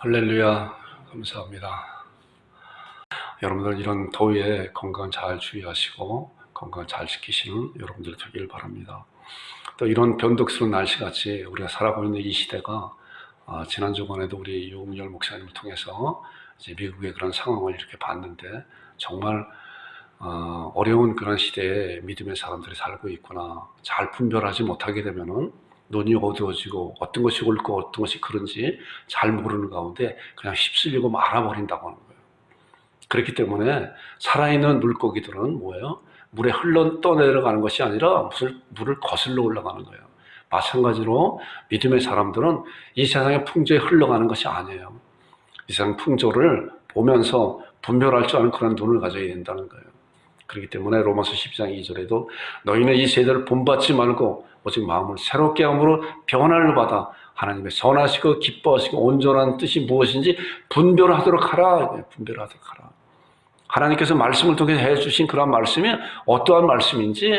할렐루야, 감사합니다. 여러분들 이런 더위에 건강 잘 주의하시고 건강 잘 지키시는 여러분들 되길 바랍니다. 또 이런 변덕스러운 날씨같이 우리가 살아가고 있는 이 시대가 지난 주간에도 우리 유흥열 목사님을 통해서 이제 미국의 그런 상황을 이렇게 봤는데 정말 어려운 그런 시대에 믿음의 사람들이 살고 있구나. 잘 분별하지 못하게 되면은 눈이 어두워지고 어떤 것이 옳고 어떤 것이 그런지 잘 모르는 가운데 그냥 휩쓸리고 말아버린다고 하는 거예요. 그렇기 때문에 살아있는 물고기들은 뭐예요? 물에 흘러 떠내려가는 것이 아니라 물을 거슬러 올라가는 거예요. 마찬가지로 믿음의 사람들은 이 세상의 풍조에 흘러가는 것이 아니에요. 이 세상 풍조를 보면서 분별할 줄 아는 그런 눈을 가져야 된다는 거예요. 그렇기 때문에 로마서 12장 2절에도 너희는 이 세대를 본받지 말고 오직 마음을 새롭게 함으로 변화를 받아 하나님의 선하시고 기뻐하시고 온전한 뜻이 무엇인지 분별하도록 하라. 분별하도록 하라. 하나님께서 말씀을 통해서 해주신 그런 말씀이 어떠한 말씀인지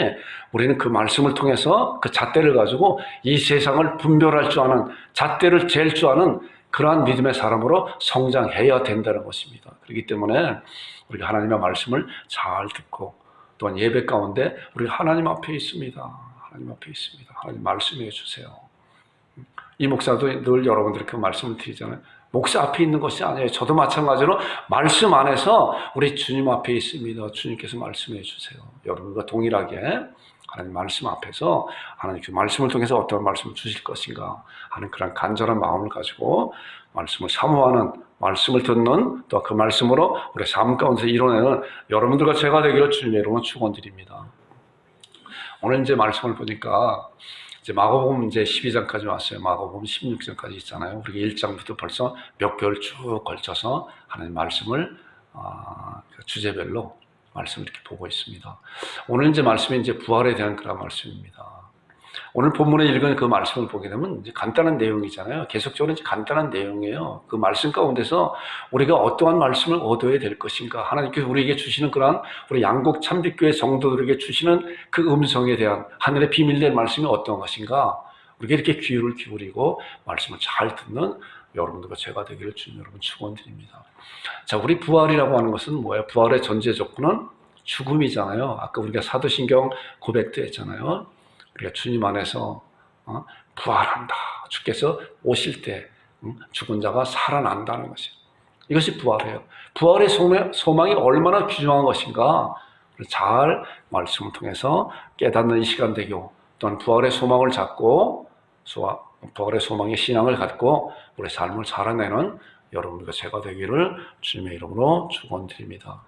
우리는 그 말씀을 통해서 그 잣대를 가지고 이 세상을 분별할 줄 아는, 잣대를 잴 줄 아는 그러한 믿음의 사람으로 성장해야 된다는 것입니다. 그렇기 때문에 우리가 하나님의 말씀을 잘 듣고 또한 예배 가운데 우리가 하나님 앞에 있습니다. 하나님 앞에 있습니다. 하나님 말씀해 주세요. 이 목사도 늘 여러분들께 그 말씀을 드리잖아요. 목사 앞에 있는 것이 아니에요. 저도 마찬가지로 말씀 안에서 우리 주님 앞에 있습니다. 주님께서 말씀해 주세요. 여러분과 동일하게 하나님 말씀 앞에서 하나님 그 말씀을 통해서 어떤 말씀을 주실 것인가 하는 그런 간절한 마음을 가지고 말씀을 사모하는, 말씀을 듣는, 또 그 말씀으로 우리 삶 가운데서 이뤄내는 여러분들과 제가 되기를 주님의 이름으로 축원드립니다. 오늘 이제 말씀을 보니까 이제 마가복음 이제 12장까지 왔어요. 마가복음 16장까지 있잖아요. 우리가 1장부터 벌써 몇 개월 쭉 걸쳐서 하나님 말씀을 주제별로 말씀을 이렇게 보고 있습니다. 오늘 이제 말씀이 이제 부활에 대한 그런 말씀입니다. 오늘 본문에 읽은 그 말씀을 보게 되면 이제 간단한 내용이잖아요. 계속적으로 이제 간단한 내용이에요. 그 말씀 가운데서 우리가 어떠한 말씀을 얻어야 될 것인가, 하나님께서 우리에게 주시는 그러한 우리 양곡 참빛교회 성도들에게 주시는 그 음성에 대한 하늘의 비밀된 말씀이 어떤 것인가, 우리가 이렇게 귀를 기울이고 말씀을 잘 듣는 여러분들과 제가 되기를 주님 여러분 축원드립니다. 자, 우리 부활이라고 하는 것은 뭐예요? 부활의 전제 조건은 죽음이잖아요. 아까 우리가 사도신경 고백도 했잖아요. 우리가 주님 안에서 부활한다. 주께서 오실 때 죽은 자가 살아난다는 것이에요. 이것이 부활이에요. 부활의 소망이 얼마나 귀중한 것인가 잘 말씀을 통해서 깨닫는 이 시간 되고, 또한 부활의 소망을 잡고 부활의 소망의 신앙을 갖고 우리 삶을 살아내는 여러분들과 제가 되기를 주님의 이름으로 축원드립니다.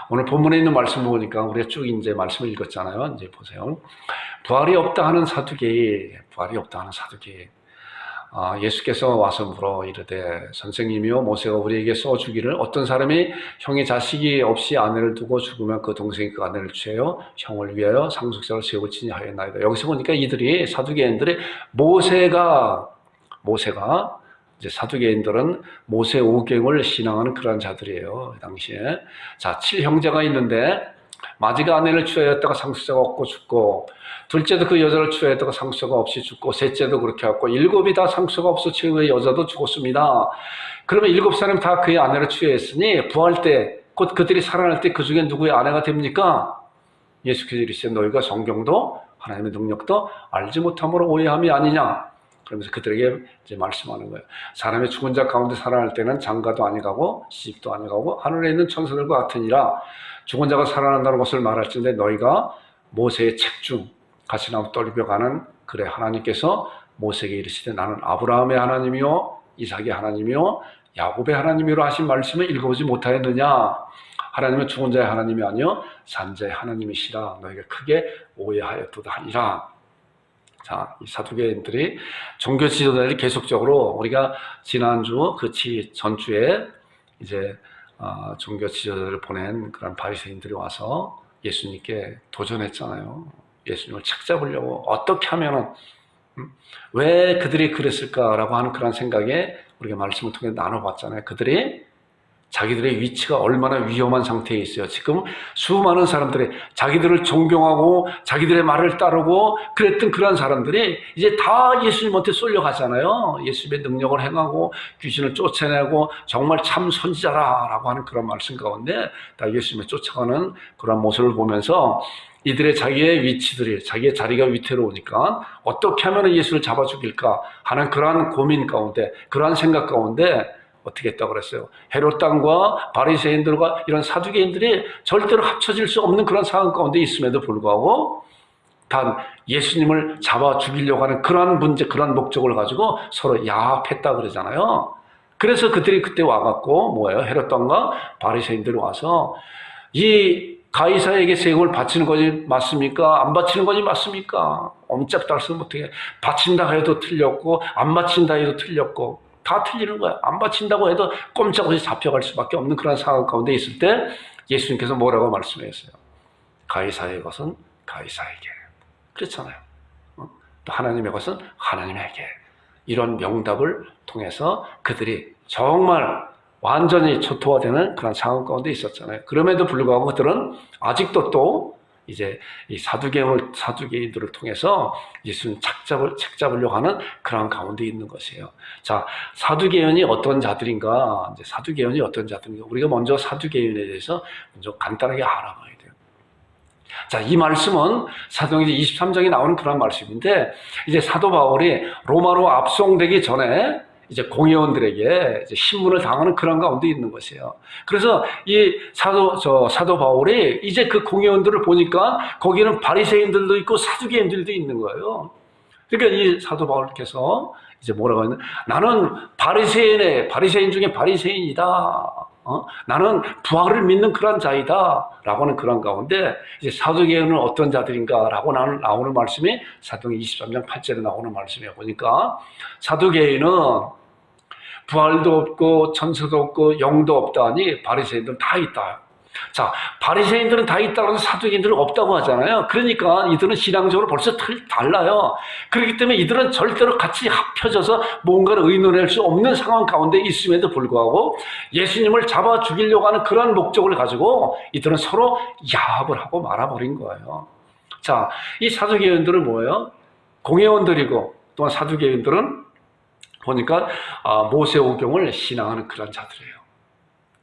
오늘 본문에 있는 말씀을 보니까 우리가 쭉 이제 말씀을 읽었잖아요. 이제 보세요. 부활이 없다 하는 사두개인, 부활이 없다 하는 사두개인. 예수께서 와서 물어 이르되 선생님이요 모세가 우리에게 써주기를 어떤 사람이 형의 자식이 없이 아내를 두고 죽으면 그 동생이 그 아내를 취하여 형을 위하여 상속자를 세울지니 하였나이다. 여기서 보니까 이들이 사두개인들이 모세가 이제 사두개인들은 모세 오경을 신앙하는 그런 자들이에요. 그 당시에. 자, 7형제가 있는데 마지가 아내를 취하였다가 상속자가 없고 죽고, 둘째도 그 여자를 취하였다가 상속자가 없이 죽고, 셋째도 그렇게 했고, 7이 다 상속자가 없어 그 여자도 죽었습니다. 그러면 7사람이 다 그의 아내를 취하였으니 부활 때, 곧 그들이 살아날 때 그 중에 누구의 아내가 됩니까? 예수께서 이르시되 너희가 성경도 하나님의 능력도 알지 못함으로 오해함이 아니냐. 그러면서 그들에게 이제 말씀하는 거예요. 사람의 죽은 자 가운데 살아날 때는 장가도 아니가고 시집도 아니가고 하늘에 있는 천사들과 같으니라. 죽은 자가 살아난다는 것을 말할진대 너희가 모세의 책 중 가시나무 떨리며 가는 그래 하나님께서 모세에게 이르시되 나는 아브라함의 하나님이요 이삭의 하나님이요 야곱의 하나님이로 하신 말씀을 읽어보지 못하였느냐. 하나님은 죽은 자의 하나님이 아니요 산 자의 하나님이시라. 너희가 크게 오해하였도다 하니라. 자, 이 사두개인들이 종교 지도자들이 계속적으로 우리가 지난주 그 전주에 이제 종교 지도자들을 보낸 그런 바리새인들이 와서 예수님께 도전했잖아요. 예수님을 책잡으려고 어떻게 하면은 왜 그들이 그랬을까라고 하는 그런 생각에 우리가 말씀을 통해 나눠봤잖아요. 그들이 자기들의 위치가 얼마나 위험한 상태에 있어요. 지금 수많은 사람들이 자기들을 존경하고 자기들의 말을 따르고 그랬던 그런 사람들이 이제 다 예수님한테 쏠려가잖아요. 예수님의 능력을 행하고 귀신을 쫓아내고 정말 참 선지자라라고 하는 그런 말씀 가운데 다 예수님을 쫓아가는 그런 모습을 보면서 이들의 자기의 위치들이, 자기의 자리가 위태로우니까 어떻게 하면 예수를 잡아 죽일까 하는 그러한 고민 가운데, 그러한 생각 가운데 어떻게 했다고 그랬어요? 헤롯 당과 바리새인들과 이런 사두개인들이 절대로 합쳐질 수 없는 그런 상황 가운데 있음에도 불구하고 단 예수님을 잡아 죽이려고 하는 그러한 문제, 그러한 목적을 가지고 서로 야합했다 그러잖아요. 그래서 그들이 그때 와갖고 뭐예요? 헤롯 당과 바리새인들이 와서 이 가이사에게 세금을 바치는 것이 맞습니까? 안 바치는 것이 맞습니까? 옴짝달싹 못하게 바친다 해도 틀렸고 안 바친다 해도 틀렸고 다 틀리는 거야. 안 바친다고 해도 꼼짝없이 잡혀갈 수밖에 없는 그런 상황 가운데 있을 때 예수님께서 뭐라고 말씀하셨어요? 가이사의 것은 가이사에게. 그렇잖아요. 또 하나님의 것은 하나님에게. 이런 명답을 통해서 그들이 정말 완전히 초토화되는 그런 상황 가운데 있었잖아요. 그럼에도 불구하고 그들은 아직도 또 이제 이 사두개인들을 통해서 예수님 책잡으려고 하는 그런 가운데 있는 것이에요. 자, 사두개인이 어떤 자들인가? 이제 사두개인이 어떤 자들인가? 우리가 먼저 사두개인에 대해서 먼저 간단하게 알아봐야 돼요. 자, 이 말씀은 사도행전 23장에 나오는 그런 말씀인데, 이제 사도 바울이 로마로 압송되기 전에 이제 공회원들에게 이제 신문을 당하는 그런 가운데 있는 것이에요. 그래서 이 사도 바울이 이제 그 공회원들을 보니까 거기는 바리새인들도 있고 사두개인들도 있는 거예요. 그러니까 이 사도 바울께서 이제 뭐라고 했냐? 나는 바리새인 중에 바리새인이다. 나는 부활을 믿는 그런 자이다. 라고 하는 그런 가운데 이제 사두개인은 어떤 자들인가? 라고 나오는 말씀이 사도행전 23장 8절에 나오는 말씀이에요. 보니까 사두개인은 부활도 없고 천사도 없고 영도 없다니 바리새인들은 다 있다. 자, 바리새인들은 다 있다고 해서 사두개인들은 없다고 하잖아요. 그러니까 이들은 신앙적으로 벌써 달라요. 그렇기 때문에 이들은 절대로 같이 합쳐져서 뭔가를 의논할 수 없는 상황 가운데 있음에도 불구하고 예수님을 잡아 죽이려고 하는 그런 목적을 가지고 이들은 서로 야합을 하고 말아버린 거예요. 자, 이 사두개인들은 뭐예요? 공회원들이고 또한 사두개인들은 보니까 모세오경을 신앙하는 그런 자들이에요.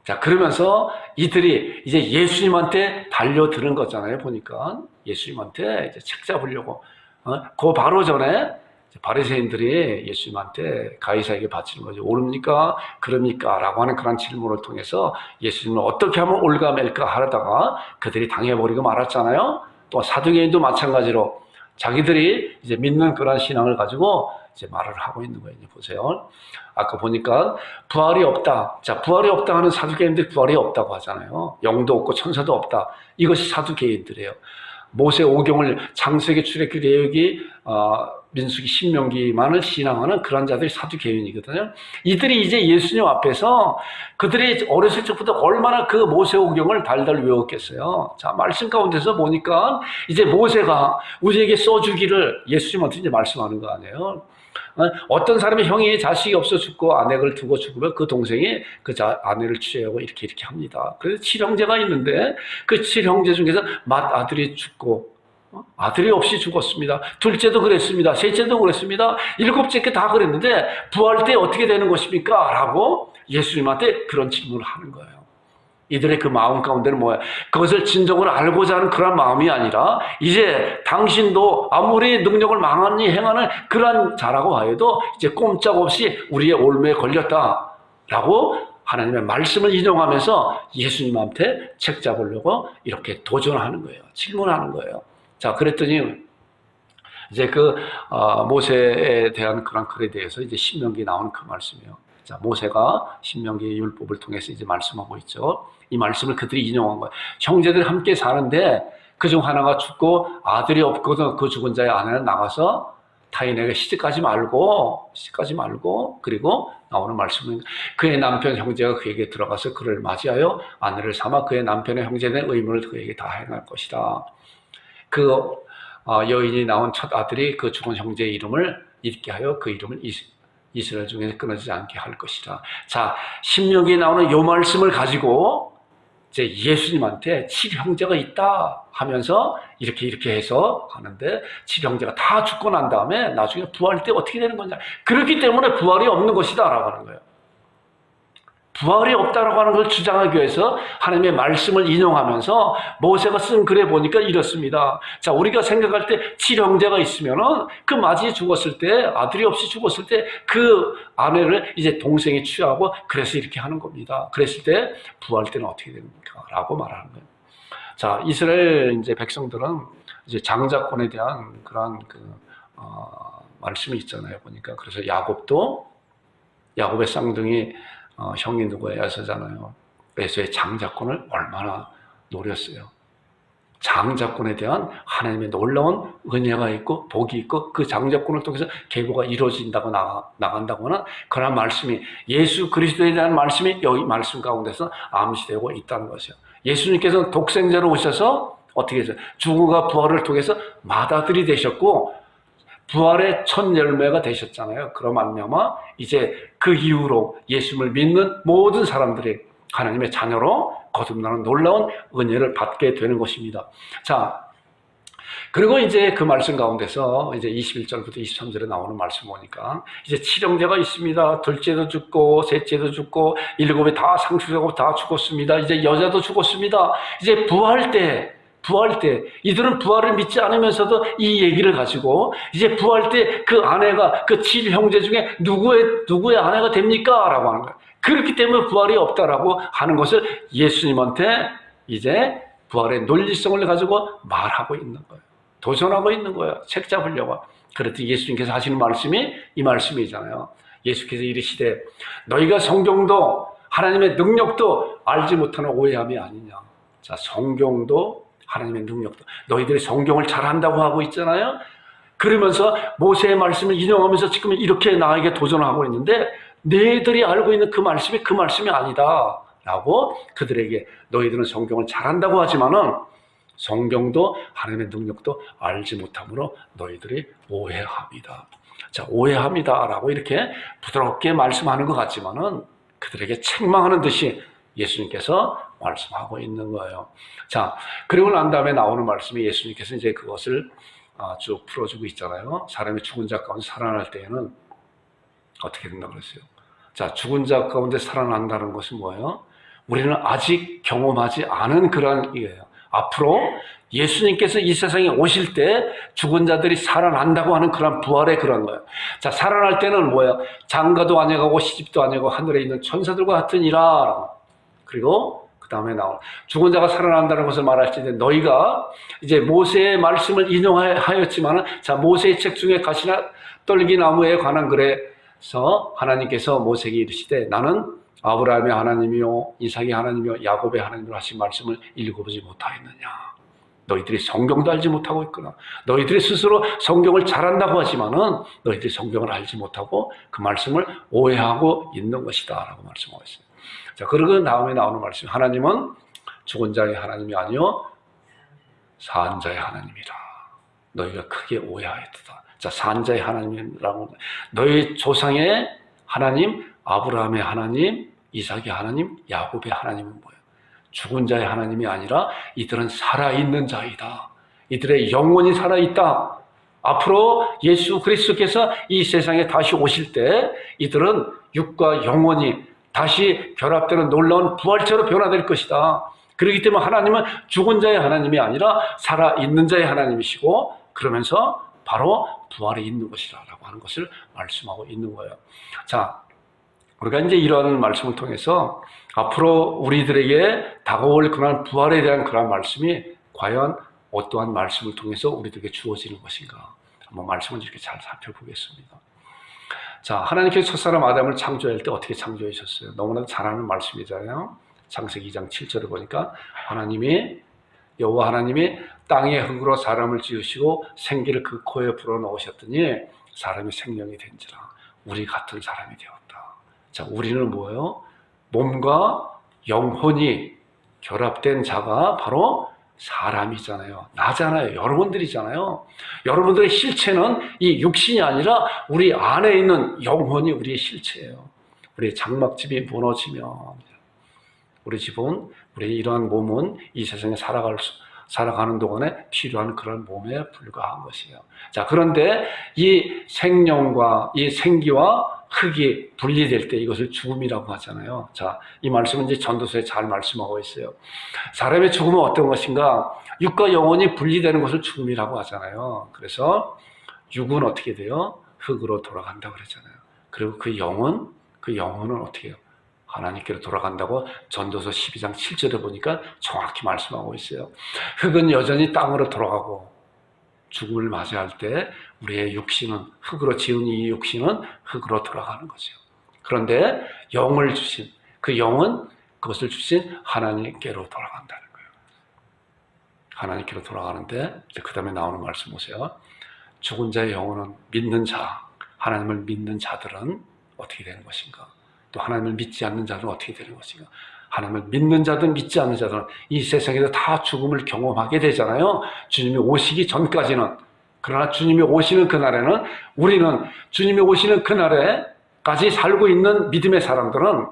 자, 그러면서 이들이 이제 예수님한테 달려드는 거잖아요. 보니까 예수님한테 이제 책 잡으려고. 그 바로 전에 바리새인들이 예수님한테 가이사에게 바치는 거죠. 옳습니까? 그럽니까? 라고 하는 그런 질문을 통해서 예수님을 어떻게 하면 올가맬까 하다가 그들이 당해버리고 말았잖아요. 또 사두개인도 마찬가지로 자기들이 이제 믿는 그런 신앙을 가지고 이제 말을 하고 있는 거예요. 보세요. 아까 보니까 부활이 없다. 자, 부활이 없다 하는 사두개인들이 부활이 없다고 하잖아요. 영도 없고 천사도 없다. 이것이 사두개인들이에요. 모세오경을 창세기, 출애굽기, 레위기, 민수기, 신명기만을 신앙하는 그런 자들이 사두개인이거든요. 이들이 이제 예수님 앞에서 그들이 어렸을 적부터 얼마나 그 모세오경을 달달 외웠겠어요. 자, 말씀 가운데서 보니까 이제 모세가 우리에게 써주기를 예수님한테 이제 말씀하는 거 아니에요. 어떤 사람이 형이 자식이 없어 죽고 아내를 두고 죽으면 그 동생이 그 아내를 취하고 이렇게 합니다. 그래서 7형제가 있는데 그 7형제 중에서 맏아들이 죽고 아들이 없이 죽었습니다. 둘째도 그랬습니다. 셋째도 그랬습니다. 일곱째 다 그랬는데 부활 때 어떻게 되는 것입니까? 라고 예수님한테 그런 질문을 하는 거예요. 이들의 그 마음 가운데는 뭐야? 그것을 진정으로 알고자 하는 그런 마음이 아니라 이제 당신도 아무리 능력을 망하니 행하는 그런 자라고 하여도 이제 꼼짝없이 우리의 올무에 걸렸다라고 하나님의 말씀을 인용하면서 예수님한테 책 잡으려고 이렇게 도전하는 거예요. 질문하는 거예요. 자, 그랬더니 이제 모세에 대한 그런 글에 대해서 이제 신명기에 나오는 그 말씀이에요. 자, 모세가 신명기의 율법을 통해서 이제 말씀하고 있죠. 이 말씀을 그들이 인용한 거예요. 형제들이 함께 사는데 그중 하나가 죽고 아들이 없거든. 그 죽은 자의 아내는 나가서 타인에게 시집가지 말고 그리고 나오는 말씀은 그의 남편 형제가 그에게 들어가서 그를 맞이하여 아내를 삼아 그의 남편의 형제된 의무를 그에게 다 행할 것이다. 여인이 낳은 첫 아들이 그 죽은 형제의 이름을 잊게 하여 그 이름을 이스라엘 중에 끊어지지 않게 할 것이라. 자, 신명기에 나오는 요 말씀을 가지고 이제 예수님한테 7형제가 있다 하면서 이렇게 해서 하는데, 7형제가 다 죽고 난 다음에 나중에 부활 때 어떻게 되는 거냐. 그렇기 때문에 부활이 없는 것이다 라고 하는 거예요. 부활이 없다라고 하는 걸 주장하기 위해서 하나님의 말씀을 인용하면서 모세가 쓴 글에 보니까 이렇습니다. 자, 우리가 생각할 때 7형제가 있으면은 그 맞이 죽었을 때, 아들이 없이 죽었을 때 그 아내를 이제 동생이 취하고 그래서 이렇게 하는 겁니다. 그랬을 때 부활 때는 어떻게 됩니까? 라고 말하는 거예요. 자, 이스라엘 이제 백성들은 이제 장자권에 대한 그런 말씀이 있잖아요. 보니까. 그래서 야곱의 쌍둥이 형이 누구예요? 에서잖아요. 에서의 장자권을 얼마나 노렸어요. 장자권에 대한 하나님의 놀라운 은혜가 있고 복이 있고 그 장자권을 통해서 계보가 이루어진다고 나간다고 하는 그런 말씀이, 예수 그리스도에 대한 말씀이 여기 말씀 가운데서 암시되고 있다는 것이요. 예수님께서는 독생자로 오셔서 어떻게 했어요? 죽음과 부활을 통해서 맏아들이 되셨고 부활의 첫 열매가 되셨잖아요. 그로 말미암아 이제 그 이후로 예수님을 믿는 모든 사람들이 하나님의 자녀로 거듭나는 놀라운 은혜를 받게 되는 것입니다. 자, 그리고 이제 그 말씀 가운데서 이제 21절부터 23절에 나오는 말씀 보니까 이제 7형제가 있습니다. 둘째도 죽고 셋째도 죽고 일곱에 다 상수자고 다 죽었습니다. 이제 여자도 죽었습니다. 이제 부활 때 이들은 부활을 믿지 않으면서도 이 얘기를 가지고 이제 부활 때 그 아내가 그 7형제 중에 누구의 아내가 됩니까? 라고 하는 거예요. 그렇기 때문에 부활이 없다라고 하는 것을 예수님한테 이제 부활의 논리성을 가지고 말하고 있는 거예요. 도전하고 있는 거예요. 책 잡으려고. 그랬더니 예수님께서 하시는 말씀이 이 말씀이잖아요. 예수께서 이르시되 너희가 성경도 하나님의 능력도 알지 못하는 오해함이 아니냐. 자, 성경도 하나님의 능력도, 너희들이 성경을 잘한다고 하고 있잖아요. 그러면서 모세의 말씀을 인용하면서 지금 이렇게 나에게 도전하고 있는데 너희들이 알고 있는 그 말씀이 아니다 라고 그들에게, 너희들은 성경을 잘한다고 하지만은 성경도 하나님의 능력도 알지 못함으로 너희들이 오해합니다. 자, 오해합니다 라고 이렇게 부드럽게 말씀하는 것 같지만은 그들에게 책망하는 듯이 예수님께서 말씀하고 있는 거예요. 자, 그리고 난 다음에 나오는 말씀이 예수님께서 이제 그것을 쭉 풀어주고 있잖아요. 사람이 죽은 자 가운데 살아날 때에는 어떻게 된다고 그랬어요? 자, 죽은 자 가운데 살아난다는 것은 뭐예요? 우리는 아직 경험하지 않은 그런 이게요. 앞으로 예수님께서 이 세상에 오실 때 죽은 자들이 살아난다고 하는 그런 부활의 그런 거예요. 자, 살아날 때는 뭐예요? 장가도 아니고 시집도 아니고 하늘에 있는 천사들과 같으니라. 그리고 그 다음에 나온 죽은 자가 살아난다는 것을 말할 때 너희가 이제 모세의 말씀을 인용하였지만은, 자, 모세의 책 중에 가시나 떨기나무에 관한 글에서 하나님께서 모세에게 이르시되 나는 아브라함의 하나님이요 이삭의 하나님이요 야곱의 하나님으로 하신 말씀을 읽어보지 못하였느냐. 너희들이 성경도 알지 못하고 있구나. 너희들이 스스로 성경을 잘한다고 하지만은 너희들이 성경을 알지 못하고 그 말씀을 오해하고 있는 것이다 라고 말씀하고 있습니다. 자, 그러고 다음에 나오는 말씀, 하나님은 죽은 자의 하나님이 아니요 산 자의 하나님이라. 너희가 크게 오해하였다. 자, 산 자의 하나님이라고, 너희 조상의 하나님, 아브라함의 하나님, 이삭의 하나님, 야곱의 하나님은 뭐예요? 죽은 자의 하나님이 아니라 이들은 살아있는 자이다. 이들의 영혼이 살아있다. 앞으로 예수 그리스도께서 이 세상에 다시 오실 때 이들은 육과 영혼이 다시 결합되는 놀라운 부활체로 변화될 것이다. 그렇기 때문에 하나님은 죽은 자의 하나님이 아니라 살아있는 자의 하나님이시고, 그러면서 바로 부활에 있는 것이라고 하는 것을 말씀하고 있는 거예요. 자, 우리가 이제 이런 말씀을 통해서 앞으로 우리들에게 다가올 그런 부활에 대한 그런 말씀이 과연 어떠한 말씀을 통해서 우리들에게 주어지는 것인가, 한번 말씀을 이렇게 잘 살펴보겠습니다. 자, 하나님께서 첫사람 아담을 창조할 때 어떻게 창조하셨어요? 너무나 잘 아는 말씀이잖아요. 창세기 2장 7절을 보니까 여호와 하나님이 땅의 흙으로 사람을 지으시고 생기를 그 코에 불어넣으셨더니 사람이 생명이 된지라 우리 같은 사람이 되었다. 자, 우리는 뭐예요? 몸과 영혼이 결합된 자가 바로 사람이잖아요. 나잖아요. 여러분들이잖아요. 여러분들의 실체는 이 육신이 아니라 우리 안에 있는 영혼이 우리의 실체예요. 우리의 장막집이 무너지면 우리 집은, 우리 이러한 몸은 이 세상에 살아가는 동안에 필요한 그런 몸에 불과한 것이에요. 자, 그런데 이 생명과 이 생기와 흙이 분리될 때 이것을 죽음이라고 하잖아요. 자, 이 말씀은 이제 전도서에 잘 말씀하고 있어요. 사람의 죽음은 어떤 것인가? 육과 영혼이 분리되는 것을 죽음이라고 하잖아요. 그래서 육은 어떻게 돼요? 흙으로 돌아간다고 그러잖아요. 그리고 그 영혼은 어떻게 해요? 하나님께로 돌아간다고 전도서 12장 7절에 보니까 정확히 말씀하고 있어요. 흙은 여전히 땅으로 돌아가고 죽음을 맞이할 때 우리의 육신은, 흙으로 지은 이 육신은 흙으로 돌아가는 거죠. 그런데 영을 주신 그 영은, 그것을 주신 하나님께로 돌아간다는 거예요. 하나님께로 돌아가는데 그 다음에 나오는 말씀 보세요. 죽은 자의 영혼은 믿는 자, 하나님을 믿는 자들은 어떻게 되는 것인가? 또 하나님을 믿지 않는 자들은 어떻게 되는 것인가? 하나님을 믿는 자든 믿지 않는 자들은 이 세상에서 다 죽음을 경험하게 되잖아요. 주님이 오시기 전까지는. 그러나 주님이 오시는 그날에는, 우리는 주님이 오시는 그날에까지 살고 있는 믿음의 사람들은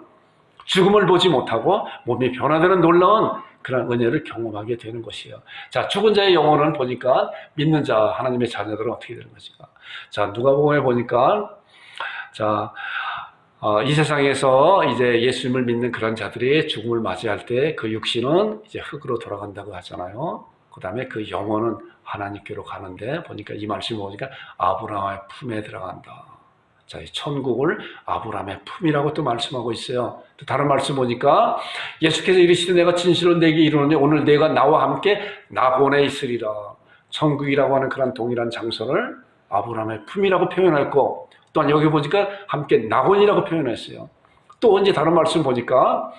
죽음을 보지 못하고 몸이 변화되는 놀라운 그런 은혜를 경험하게 되는 것이에요. 자, 죽은 자의 영혼을 보니까 믿는 자, 하나님의 자녀들은 어떻게 되는 것인가? 자, 누가복음에 보니까, 자, 이 세상에서 이제 예수님을 믿는 그런 자들이 죽음을 맞이할 때 그 육신은 이제 흙으로 돌아간다고 하잖아요. 그 다음에 그 영혼은 하나님께로 가는데, 보니까 이 말씀 보니까 아브라함의 품에 들어간다. 자, 이 천국을 아브라함의 품이라고 또 말씀하고 있어요. 또 다른 말씀 보니까 예수께서 이르시되 내가 진실로 내게 이르노니 오늘 내가 나와 함께 낙원에 있으리라. 천국이라고 하는 그런 동일한 장소를 아브라함의 품이라고 표현했고, 또한 여기 보니까 함께 낙원이라고 표현했어요. 또 언제 다른 말씀 보니까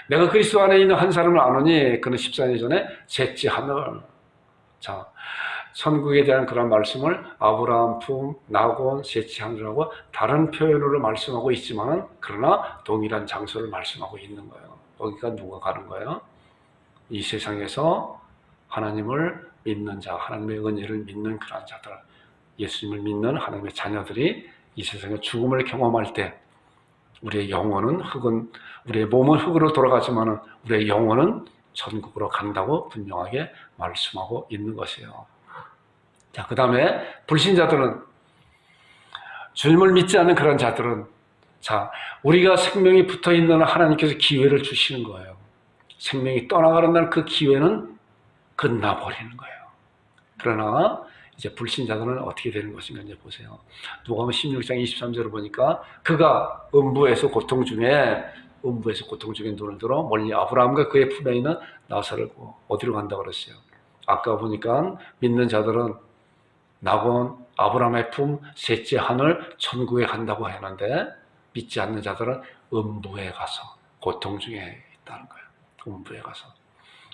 내가 그리스도 안에 있는 한 사람을 아노니 그는 14년 전에 셋째 하늘. 자, 천국에 대한 그런 말씀을 아브라함 품, 낙원, 셋째 하늘하고 다른 표현으로 말씀하고 있지만, 그러나 동일한 장소를 말씀하고 있는 거예요. 여기가 누가 가는 거예요? 이 세상에서 하나님을 믿는 자, 하나님의 은혜를 믿는 그런 자들, 예수님을 믿는 하나님의 자녀들이 이 세상에 죽음을 경험할 때 우리의 영혼은 우리의 몸은 흙으로 돌아가지만 우리의 영혼은 천국으로 간다고 분명하게 말씀하고 있는 것이에요. 자, 그 다음에 불신자들은, 주님을 믿지 않는 그런 자들은, 자, 우리가 생명이 붙어 있는 하나님께서 기회를 주시는 거예요. 생명이 떠나가는 날 그 기회는 끝나버리는 거예요. 그러나 이제 불신자들은 어떻게 되는 것인가 이제 보세요. 누가복음 16장 23절을 보니까 그가 음부에서 고통 중에 눈을 들어 멀리 아브라함과 그의 품에 있는 나사를 보고 어디로 간다고 그랬어요? 아까 보니까 믿는 자들은 낙원, 아브라함의 품, 셋째 하늘, 천국에 간다고 했는데 믿지 않는 자들은 음부에 가서 고통 중에 있다는 거예요. 음부에 가서.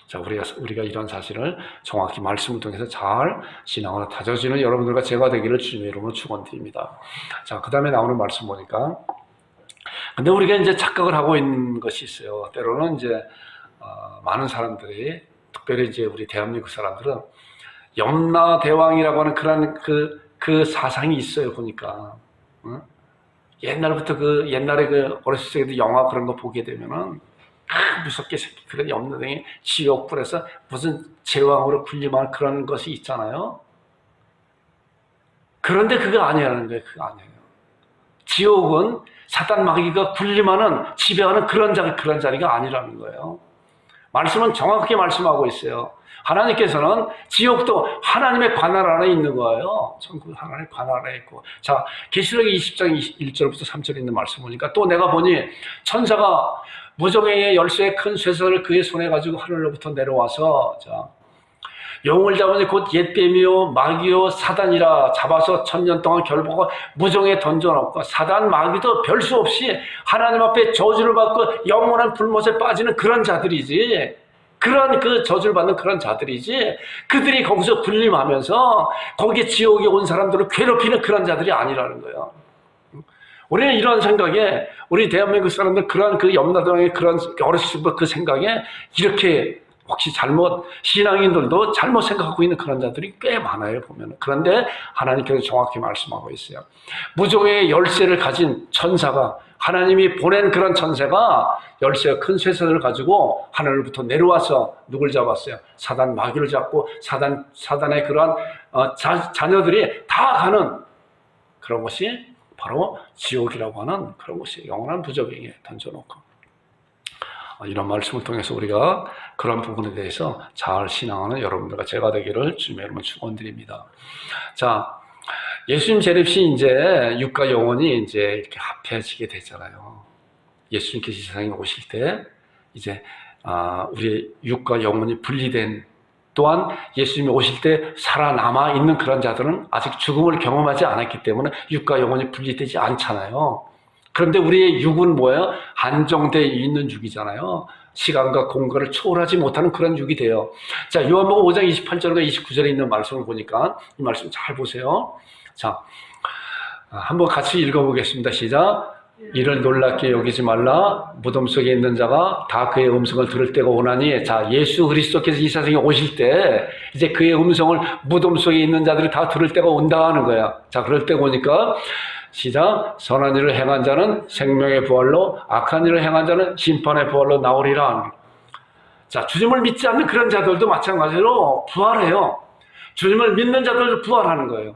자, 우리가 이런 사실을 정확히 말씀을 통해서 잘 신앙으로 다져지는 여러분들과 제가 되기를 주님의 이름으로 축원드립니다. 자, 그 다음에 나오는 말씀 보니까, 근데 우리가 이제 착각을 하고 있는 것이 있어요. 때로는 이제 많은 사람들이, 특별히 이제 우리 대한민국 사람들은 염라대왕이라고 하는 그런 그 사상이 있어요. 보니까 옛날부터 옛날에 어렸을 때도 영화 그런 거 보게 되면은 무섭게 생긴 그런 염라대왕이 지옥불에서 무슨 제왕으로 군림할 그런 것이 있잖아요. 그런데 그거 아니라는 거예요. 그거 아니에요. 지옥은 사단 마귀가 군림하는, 지배하는 그런 자리가 아니라는 거예요. 말씀은 정확하게 말씀하고 있어요. 하나님께서는 지옥도 하나님의 관할 안에 있는 거예요. 천국 하나님의 관할 안에 있고. 자, 계시록 20장 1절부터 3절에 있는 말씀 보니까 또 내가 보니 천사가 무정의 열쇠의 큰 쇠사를 그의 손에 가지고 하늘로부터 내려와서, 자, 영을 잡으니 곧 옛뱀이요 마귀요 사단이라 잡아서 1000년 동안 결박하고 무정에 던져놓고, 사단 마귀도 별 수 없이 하나님 앞에 저주를 받고 영원한 불못에 빠지는 그런 자들이지, 그런 그 저주를 받는 그런 자들이지, 그들이 거기서 군림하면서 거기에 지옥에 온 사람들을 괴롭히는 그런 자들이 아니라는 거예요. 우리는 이런 생각에, 우리 대한민국 사람들 그런 그 염라대왕의 그런 어렸을 때부터 그 생각에 이렇게 혹시 신앙인들도 잘못 생각하고 있는 그런 자들이 꽤 많아요, 보면. 그런데 하나님께서 정확히 말씀하고 있어요. 무조의 열쇠를 가진 천사가, 하나님이 보낸 그런 천사가 열쇠가 큰 쇠선을 가지고 하늘로부터 내려와서 누굴 잡았어요? 사단 마귀를 잡고 사단의 그러한 자녀들이 다 가는 그런 것이 바로 지옥이라고 하는 그런 것이 영원한 부적에게 던져놓고, 이런 말씀을 통해서 우리가 그런 부분에 대해서 잘 신앙하는 여러분들과 제가 되기를 주님의 이름으로 축원드립니다. 자, 예수님 재림시 이제 육과 영혼이 이제 이렇게 합해지게 되잖아요. 예수님께서 이 세상에 오실 때 이제 우리 육과 영혼이 분리된, 또한 예수님이 오실 때 살아남아 있는 그런 자들은 아직 죽음을 경험하지 않았기 때문에 육과 영혼이 분리되지 않잖아요. 그런데 우리의 육은 뭐예요? 한정되어 있는 육이잖아요. 시간과 공간을 초월하지 못하는 그런 육이 돼요. 자, 요한복음 5장 28절과 29절에 있는 말씀을 보니까 이 말씀 잘 보세요. 자, 한번 같이 읽어보겠습니다. 시작. 이를 놀랍게 여기지 말라. 무덤 속에 있는 자가 다 그의 음성을 들을 때가 오나니. 자, 예수 그리스도께서 이 세상에 오실 때 이제 그의 음성을 무덤 속에 있는 자들이 다 들을 때가 온다 하는 거야. 자, 그럴 때 오니까 시작. 선한 일을 행한 자는 생명의 부활로, 악한 일을 행한 자는 심판의 부활로 나오리라. 자, 주님을 믿지 않는 그런 자들도 마찬가지로 부활해요. 주님을 믿는 자들도 부활하는 거예요.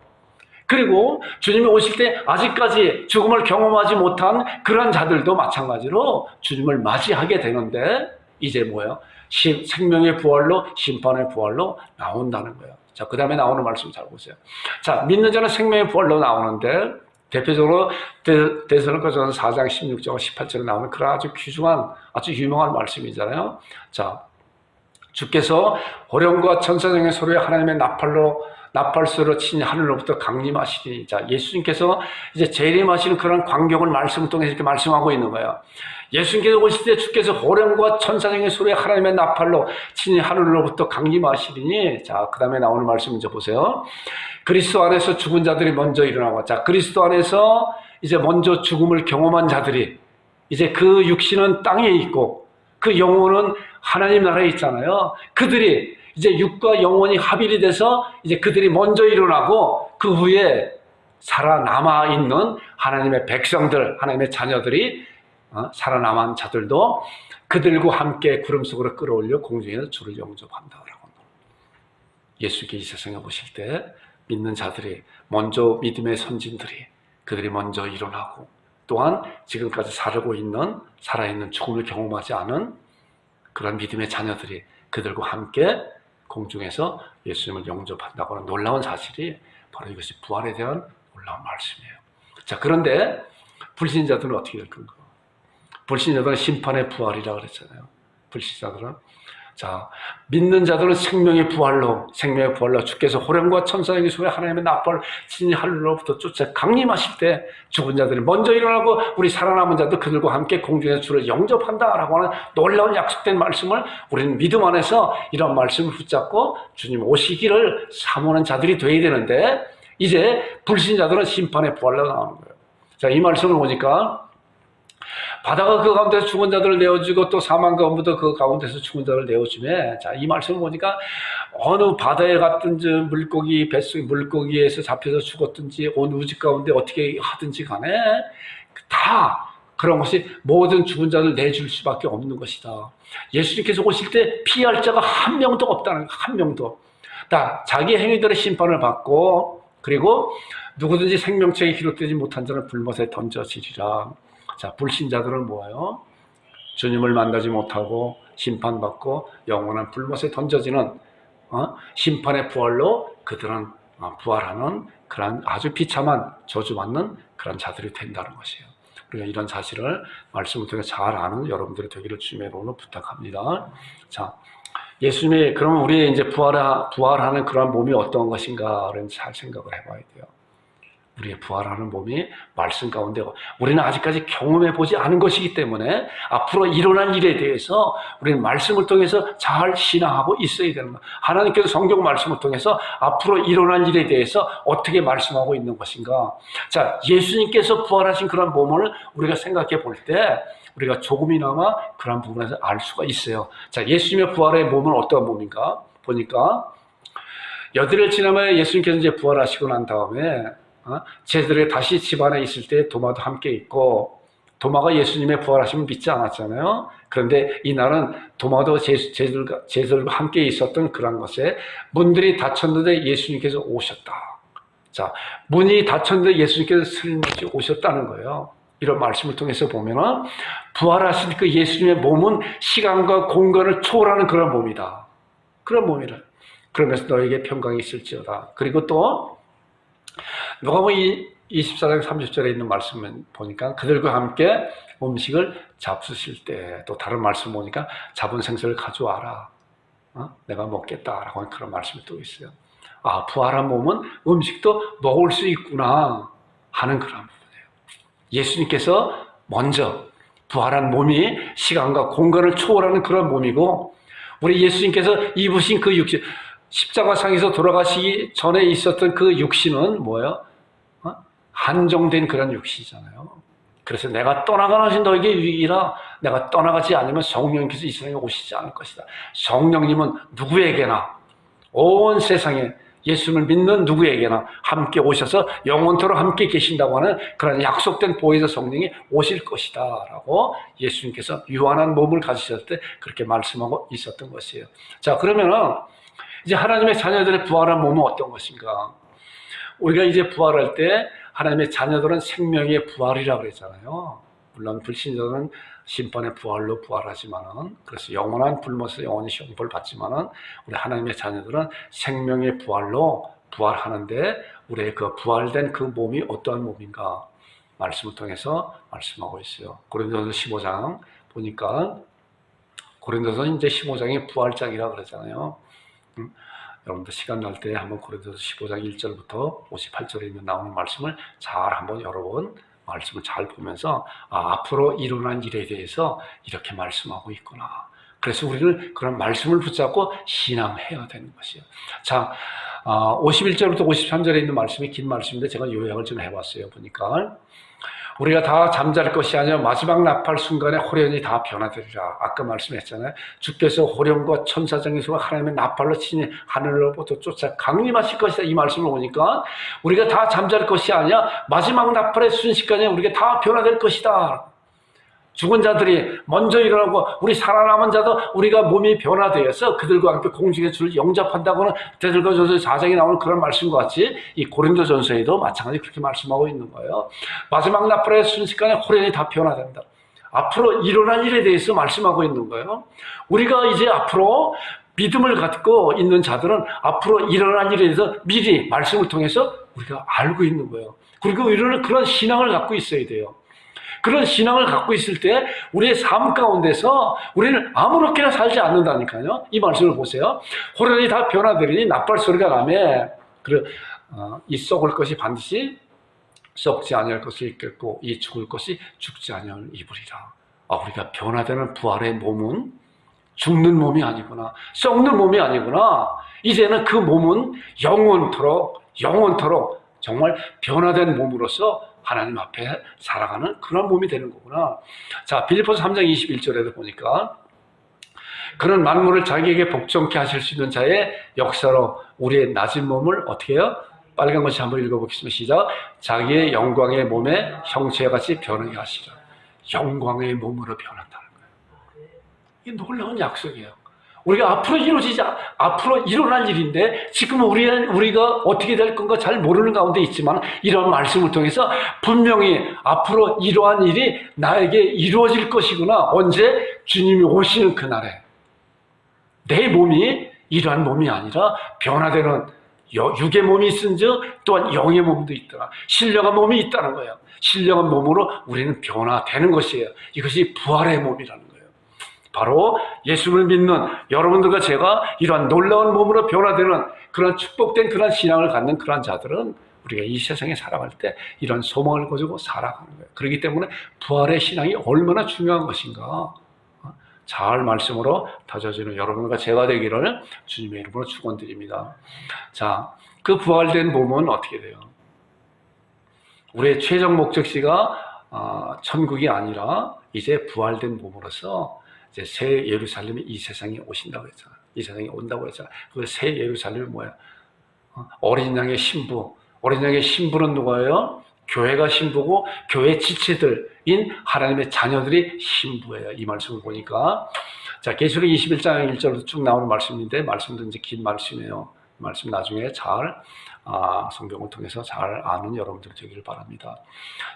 그리고 주님이 오실 때 아직까지 죽음을 경험하지 못한 그런 자들도 마찬가지로 주님을 맞이하게 되는데, 이제 뭐예요? 생명의 부활로, 심판의 부활로 나온다는 거예요. 자, 그 다음에 나오는 말씀 잘 보세요. 자, 믿는 자는 생명의 부활로 나오는데, 대표적으로 데살로니가전서 4장 16절 18절에 나오는 그런 아주 귀중한, 아주 유명한 말씀이잖아요. 자, 주께서 호령과 천사장의 소리에 하나님의 나팔수로 친히 하늘로부터 강림하시니. 자, 예수님께서 이제 재림하시는 그런 광경을 말씀을 통해서 이렇게 말씀하고 있는 거예요. 예수님께서 오실 때 주께서 호령과 천사장의 소리에 하나님의 나팔로 친히 하늘로부터 강림하시리니. 자, 그 다음에 나오는 말씀 이제 보세요. 그리스도 안에서 죽은 자들이 먼저 일어나고, 자, 그리스도 안에서 이제 먼저 죽음을 경험한 자들이, 이제 그 육신은 땅에 있고 그 영혼은 하나님 나라에 있잖아요. 그들이 이제 육과 영혼이 합일이 돼서 이제 그들이 먼저 일어나고, 그 후에 살아남아 있는 하나님의 백성들, 하나님의 자녀들이, 살아남은 자들도 그들과 함께 구름 속으로 끌어올려 공중에서 주를 영접한다라고. 예수께서 이 세상에 오실 때 믿는 자들이 먼저, 믿음의 선진들이, 그들이 먼저 일어나고, 또한 지금까지 살아있는 죽음을 경험하지 않은 그런 믿음의 자녀들이 그들과 함께 공중에서 예수님을 영접한다고 하는 놀라운 사실이 바로 이것이 부활에 대한 놀라운 말씀이에요. 자, 그런데 불신자들은 어떻게 될 건가? 불신자들은 심판의 부활이라 그랬잖아요. 불신자들은. 자, 믿는 자들은 생명의 부활로 주께서 호령과 천사의 소리에 하나님의 나팔 친히 하늘로부터 쫓아 강림하실 때 죽은 자들이 먼저 일어나고, 우리 살아남은 자도 그들과 함께 공중에서 주를 영접한다라고 하는 놀라운 약속된 말씀을 우리는 믿음 안에서 이런 말씀을 붙잡고 주님 오시기를 사모하는 자들이 되어야 되는데, 이제 불신자들은 심판의 부활로 나오는 거예요. 자, 이 말씀을 보니까 바다가 그 가운데서 죽은 자들을 내어주고 또 사망 가운데도 그 가운데서 죽은 자들을 내어주매, 자, 이 말씀을 보니까 어느 바다에 갔든지 물고기 뱃속에 물고기에서 잡혀서 죽었든지 온 우주 가운데 어떻게 하든지 간에 다 그런 것이 모든 죽은 자를 내줄 수밖에 없는 것이다. 예수님께서 오실 때 피할 자가 한 명도 없다는 거예요. 한 명도. 다 자기 행위들의 심판을 받고, 그리고 누구든지 생명책에 기록되지 못한 자는 불못에 던져지리라. 자, 불신자들은 뭐예요? 주님을 만나지 못하고 심판받고 영원한 불못에 던져지는 심판의 부활로 그들은 부활하는 그런 아주 비참한 저주받는 그런 자들이 된다는 것이에요. 우리가 이런 사실을 말씀을 통해 잘 아는 여러분들이 되기를 주님의 이름으로 부탁합니다. 자, 예수님이 그러면 우리 이제 부활하는 그런 몸이 어떤 것인가를 잘 생각을 해봐야 돼요. 우리의 부활하는 몸이 말씀 가운데 우리는 아직까지 경험해 보지 않은 것이기 때문에 앞으로 일어날 일에 대해서 우리는 말씀을 통해서 잘 신앙하고 있어야 되는 거예요. 하나님께서 성경 말씀을 통해서 앞으로 일어날 일에 대해서 어떻게 말씀하고 있는 것인가. 자, 예수님께서 부활하신 그런 몸을 우리가 생각해 볼 때 우리가 조금이나마 그런 부분에서 알 수가 있어요. 자, 예수님의 부활의 몸은 어떤 몸인가 보니까 8일 지나면 예수님께서 이제 부활하시고 난 다음에 제자들이 다시 집안에 있을 때 도마도 함께 있고, 도마가 예수님의 부활하심을 믿지 않았잖아요. 그런데 이날은 도마도 제자들과 함께 있었던 그런 것에 문들이 닫혔는데 예수님께서 오셨다. 자, 문이 닫혔는데 예수님께서 슬며시 오셨다는 거예요. 이런 말씀을 통해서 보면은 부활하신 그 예수님의 몸은 시간과 공간을 초월하는 그런 몸이다. 그런 몸이라. 그러면서 너에게 평강이 있을지어다. 그리고 또 누가복음 24장 30절에 있는 말씀을 보니까 그들과 함께 음식을 잡수실 때, 또 다른 말씀 보니까 잡은 생선을 가져와라. 내가 먹겠다라고 하는 그런 말씀이 또 있어요. 아, 부활한 몸은 음식도 먹을 수 있구나 하는 그런 부분이에요. 예수님께서 먼저 부활한 몸이 시간과 공간을 초월하는 그런 몸이고, 우리 예수님께서 입으신 그 육신, 십자가상에서 돌아가시기 전에 있었던 그 육신은 뭐예요? 한정된 그런 육신이잖아요. 그래서 내가 떠나가는 것이 너에게 유익이라, 내가 떠나가지 않으면 성령님께서 이 세상에 오시지 않을 것이다. 성령님은 누구에게나, 온 세상에 예수를 믿는 누구에게나 함께 오셔서 영원토록 함께 계신다고 하는 그런 약속된 보혜사 성령이 오실 것이다 라고 예수님께서 유한한 몸을 가지셨을 때 그렇게 말씀하고 있었던 것이에요. 자, 그러면은 이제 하나님의 자녀들의 부활한 몸은 어떤 것인가? 우리가 이제 부활할 때 하나님의 자녀들은 생명의 부활이라고 그랬잖아요. 물론 불신자들은 심판의 부활로 부활하지만은, 그래서 영원한 불못에서 영원히 형벌 받지만은, 우리 하나님의 자녀들은 생명의 부활로 부활하는데, 우리의 그 부활된 그 몸이 어떠한 몸인가 말씀을 통해서 말씀하고 있어요. 고린도서 15장 보니까, 고린도서 이제 15장이 부활장이라고 그러잖아요. 여러분들 시간 날 때 한번 고린도서 15장 1절부터 58절에 있는 나오는 말씀을 잘 한번 여러 번 말씀을 잘 보면서 앞으로 일어난 일에 대해서 이렇게 말씀하고 있구나. 그래서 우리는 그런 말씀을 붙잡고 신앙해야 되는 것이에요. 자, 51절부터 53절에 있는 말씀이 긴 말씀인데 제가 요약을 좀 해봤어요. 보니까 우리가 다 잠잘 것이 아니라 마지막 나팔 순간에 호련히 다 변화되리라. 아까 말씀했잖아요. 주께서 호련과 천사장에서 하나님의 나팔로 치니 하늘로부터 쫓아 강림하실 것이다. 이 말씀을 보니까 우리가 다 잠잘 것이 아니라 마지막 나팔의 순식간에 우리가 다 변화될 것이다. 죽은 자들이 먼저 일어나고 우리 살아남은 자도 우리가 몸이 변화되어서 그들과 함께 공중의 주를 영접한다고는 데살로니가전서 4장에 나오는 그런 말씀과 같이 이 고린도전서에도 마찬가지 그렇게 말씀하고 있는 거예요. 마지막 나팔의 순식간에 호련히 다 변화된다. 앞으로 일어날 일에 대해서 말씀하고 있는 거예요. 우리가 이제 앞으로 믿음을 갖고 있는 자들은 앞으로 일어날 일에 대해서 미리 말씀을 통해서 우리가 알고 있는 거예요. 그리고 우리는 그런 신앙을 갖고 있어야 돼요. 그런 신앙을 갖고 있을 때 우리의 삶 가운데서 우리는 아무렇게나 살지 않는다니까요. 이 말씀을 보세요. 호련히 다 변화되리니 나팔 소리가 나매 이 썩을 것이 반드시 썩지 아니할 것을 입겠고 이 죽을 것이 죽지 아니할 입으리라. 우리가 변화되는 부활의 몸은 죽는 몸이 아니구나, 썩는 몸이 아니구나. 이제는 그 몸은 영원토록 정말 변화된 몸으로서 하나님 앞에 살아가는 그런 몸이 되는 거구나. 자, 빌립보서 3장 21절에도 보니까 그는 만물을 자기에게 복종케 하실 수 있는 자의 역사로 우리의 낮은 몸을 어떻게 해요? 빨간 것이 한번 읽어보겠습니다. 시작. 자기의 영광의 몸에 형체와 같이 변하게 하시라. 영광의 몸으로 변한다는 거예요. 이게 놀라운 약속이에요. 우리가 앞으로 일어날 일인데 지금 우리가 어떻게 될 건가 잘 모르는 가운데 있지만 이런 말씀을 통해서 분명히 앞으로 이러한 일이 나에게 이루어질 것이구나. 언제? 주님이 오시는 그날에 내 몸이 이러한 몸이 아니라 변화되는 육의 몸이 있은즉 또한 영의 몸도 있더라. 신령한 몸이 있다는 거예요. 신령한 몸으로 우리는 변화되는 것이에요. 이것이 부활의 몸이라는 거예요. 바로 예수를 믿는 여러분들과 제가 이러한 놀라운 몸으로 변화되는 그런 축복된 그런 신앙을 갖는 그런 자들은 우리가 이 세상에 살아갈 때 이런 소망을 가지고 살아가는 거예요. 그렇기 때문에 부활의 신앙이 얼마나 중요한 것인가 잘 말씀으로 다져주는 여러분과 제가 되기를 주님의 이름으로 축원드립니다. 자, 그 부활된 몸은 어떻게 돼요? 우리의 최종 목적지가 천국이 아니라 이제 부활된 몸으로서 이제 새 예루살렘이 이 세상에 오신다고 했잖아요. 이 세상에 온다고 했잖아요. 그 새 예루살렘이 뭐예요? 어린 양의 신부. 어린 양의 신부는 누구예요? 교회가 신부고 교회 지체들인 하나님의 자녀들이 신부예요. 이 말씀을 보니까 자, 계시록 21장 1절부터 쭉 나오는 말씀인데 말씀도 이제 긴 말씀이에요. 말씀 나중에 잘 성경을 통해서 잘 아는 여러분들 되기를 바랍니다.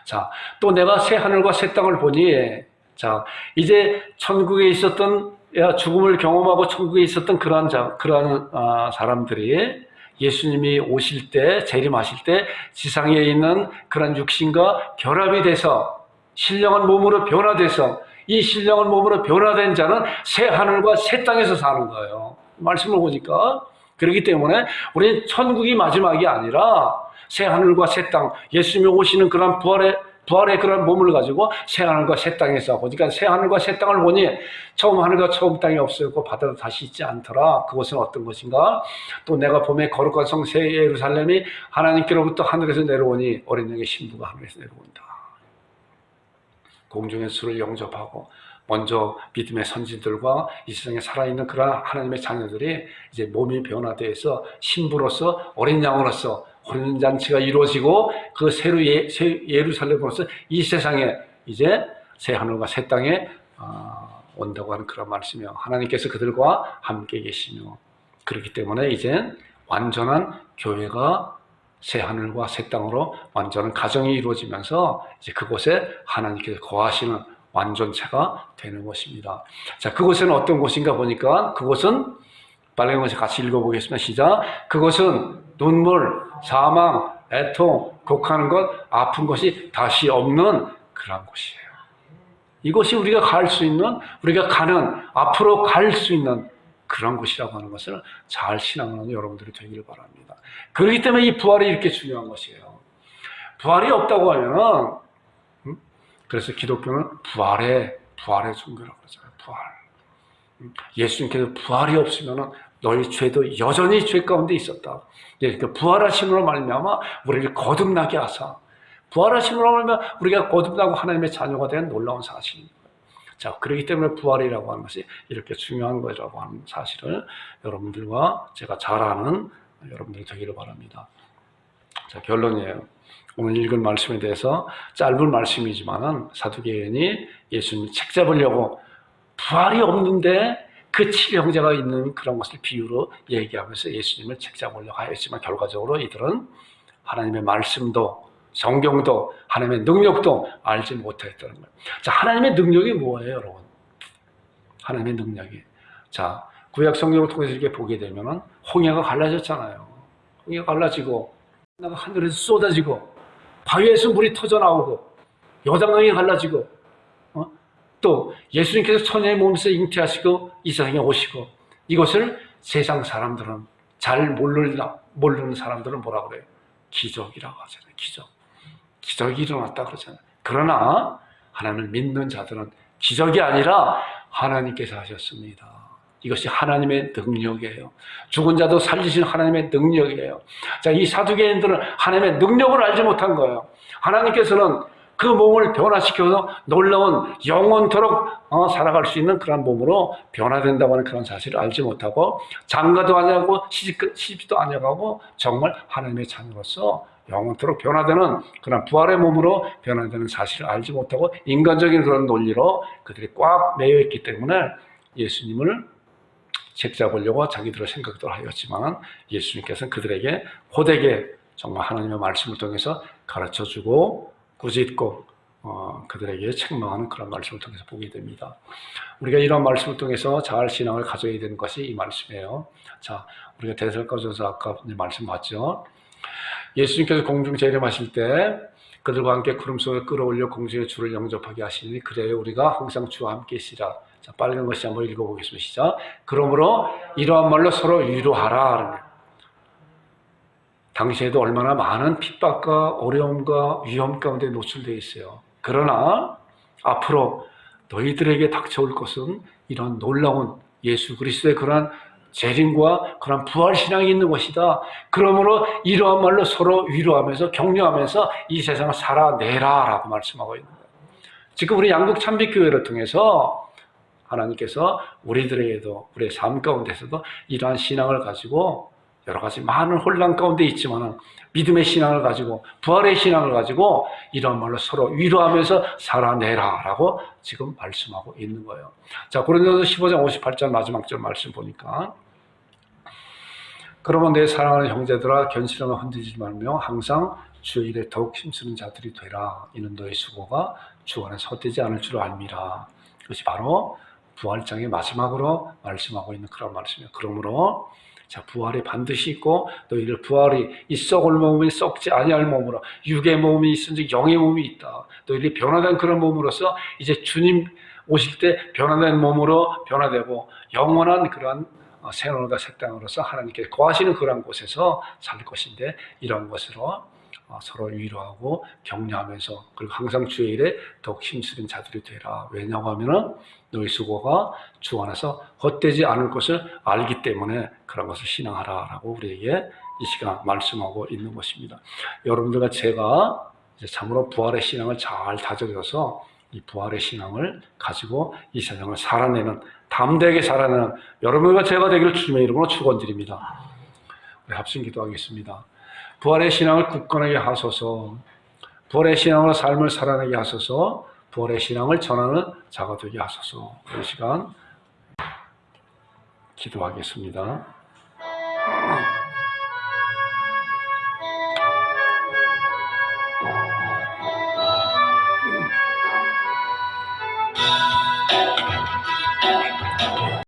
자, 또 내가 새 하늘과 새 땅을 보니 자, 이제 천국에 있었던 죽음을 경험하고 천국에 있었던 그러한 사람들이 예수님이 오실 때, 재림하실 때 지상에 있는 그런 육신과 결합이 돼서 신령한 몸으로 변화돼서 이 신령한 몸으로 변화된 자는 새 하늘과 새 땅에서 사는 거예요. 말씀을 보니까 그렇기 때문에 우리는 천국이 마지막이 아니라 새 하늘과 새 땅, 예수님이 오시는 그런 부활의 그런 몸을 가지고 새 하늘과 새 땅에서 보니까 새 하늘과 새 땅을 보니 처음 하늘과 처음 땅이 없어졌고 바다도 다시 있지 않더라. 그것은 어떤 것인가? 또 내가 봄에 거룩한 성 새 예루살렘이 하나님께로부터 하늘에서 내려오니 어린 양의 신부가 하늘에서 내려온다. 공중의 수를 영접하고 먼저 믿음의 선진들과 이 세상에 살아있는 그런 하나님의 자녀들이 이제 몸이 변화돼서 신부로서 어린 양으로서 혼인 잔치가 이루어지고 그 새 예루살렘으로서 이 세상에 이제 새 하늘과 새 땅에 온다고 하는 그런 말씀이요. 하나님께서 그들과 함께 계시며 그렇기 때문에 이제 완전한 교회가 새 하늘과 새 땅으로 완전한 가정이 이루어지면서 이제 그곳에 하나님께서 거하시는 완전체가 되는 것입니다. 자, 그곳은 어떤 곳인가 보니까 그곳은 빨간 것을 같이 읽어보겠습니다. 시작. 그것은 눈물, 사망, 애통, 곡하는 것, 아픈 것이 다시 없는 그런 곳이에요. 이것이 우리가 갈 수 있는, 우리가 가는, 앞으로 갈 수 있는 그런 곳이라고 하는 것을 잘 신앙하는 여러분들이 되기를 바랍니다. 그렇기 때문에 이 부활이 이렇게 중요한 것이에요. 부활이 없다고 하면은, 그래서 기독교는 부활의 종교라고 그러잖아요. 부활. 예수님께서 부활이 없으면은 너희 죄도 여전히 죄 가운데 있었다. 그러니까 부활하심으로 말미암아 우리를 거듭나게 하사, 부활하심으로 말미암아 우리가 거듭나고 하나님의 자녀가 된 놀라운 사실입니다. 자, 그렇기 때문에 부활이라고 하는 것이 이렇게 중요한 거라고 하는 사실을 여러분들과 제가 잘 아는 여러분들이 되기를 바랍니다. 자, 결론이에요. 오늘 읽은 말씀에 대해서 짧은 말씀이지만은 사두개인이 예수님을 책잡으려고 부활이 없는데 그 7형제가 있는 그런 것을 비유로 얘기하면서 예수님을 책잡으려고 하였지만 결과적으로 이들은 하나님의 말씀도 성경도 하나님의 능력도 알지 못했다는 거예요. 자, 하나님의 능력이 뭐예요, 여러분? 하나님의 능력이. 자, 구약 성경을 통해서 이렇게 보게 되면은 홍해가 갈라졌잖아요. 홍해가 갈라지고 하늘에서 쏟아지고 바위에서 물이 터져 나오고 요단강이 갈라지고 또 예수님께서 천의 몸에서 잉태하시고 이 세상에 오시고 이것을 세상 사람들은 잘 모르는 사람들은 뭐라 그래요? 기적이라고 하잖아요. 기적이 일어났다 그러잖아요. 그러나 하나님을 믿는 자들은 기적이 아니라 하나님께서 하셨습니다. 이것이 하나님의 능력이에요. 죽은 자도 살리신 하나님의 능력이에요. 자, 이 사두개인들은 하나님의 능력을 알지 못한 거예요. 하나님께서는 그 몸을 변화시켜서 놀라운 영원토록 살아갈 수 있는 그런 몸으로 변화된다고 하는 그런 사실을 알지 못하고 장가도 아니하고 시집도 아니하고 정말 하나님의 자녀로서 영원토록 변화되는 그런 부활의 몸으로 변화되는 사실을 알지 못하고 인간적인 그런 논리로 그들이 꽉 매여있기 때문에 예수님을 책잡으려고 자기들의 생각도 하였지만 예수님께서는 그들에게 호되게 정말 하나님의 말씀을 통해서 가르쳐주고 꾸짖고 그들에게 책망하는 그런 말씀을 통해서 보게 됩니다. 우리가 이런 말씀을 통해서 잘 신앙을 가져야 되는 것이 이 말씀이에요. 자, 우리가 데살로니가전서 아까 말씀 봤죠. 예수님께서 공중 재림하실 때 그들과 함께 구름 속에 끌어올려 공중의 주를 영접하게 하시니 그래야 우리가 항상 주와 함께 있으리라. 자, 빨간 것이 한번 읽어보겠습니다. 시작. 그러므로 이러한 말로 서로 위로하라. 당시에도 얼마나 많은 핍박과 어려움과 위험 가운데 노출되어 있어요. 그러나 앞으로 너희들에게 닥쳐올 것은 이런 놀라운 예수 그리스도의 그러한 재림과 그런 부활신앙이 있는 것이다. 그러므로 이러한 말로 서로 위로하면서 격려하면서 이 세상을 살아내라 라고 말씀하고 있는 거예요. 지금 우리 양국 참빛교회를 통해서 하나님께서 우리들에게도 우리의 삶 가운데서도 이러한 신앙을 가지고 여러 가지 많은 혼란 가운데 있지만 믿음의 신앙을 가지고 부활의 신앙을 가지고 이런 말로 서로 위로하면서 살아내라 라고 지금 말씀하고 있는 거예요. 자, 고린도서 15장 58절 마지막 절 말씀 보니까 그러면 내 사랑하는 형제들아 견실함을 흔들지 말며 항상 주의 일에 더욱 힘쓰는 자들이 되라. 이는 너의 수고가 주 안에서 헛되지 않을 줄 알미라. 그것이 바로 부활장의 마지막으로 말씀하고 있는 그런 말씀이에요. 그러므로 자, 부활이 반드시 있고 너희들 부활이 이 썩을 몸이 썩지 아니할 몸으로 육의 몸이 있은지 영의 몸이 있다. 너희들이 변화된 그런 몸으로서 이제 주님 오실 때 변화된 몸으로 변화되고 영원한 그런 새하늘과 새 땅으로서 하나님께 거하시는 그런 곳에서 살 것인데 이런 것으로 서로 위로하고 격려하면서 그리고 항상 주의 일에 더욱 힘쓰는 자들이 되라. 왜냐고 하면은 너희 수고가 주 안에서 헛되지 않을 것을 알기 때문에 그런 것을 신앙하라라고 우리에게 이 시간 말씀하고 있는 것입니다. 여러분들과 제가 이제 참으로 부활의 신앙을 잘 다져서 이 부활의 신앙을 가지고 이 세상을 살아내는 담대하게 살아내는 여러분과 제가 되기를 주님의 이름으로 축원드립니다. 우리 합심 기도하겠습니다. 부활의 신앙을 굳건하게 하소서. 부활의 신앙으로 삶을 살아내게 하소서. 부활의 신앙을 전하는 자가 되게 하소서. 이 시간 기도하겠습니다.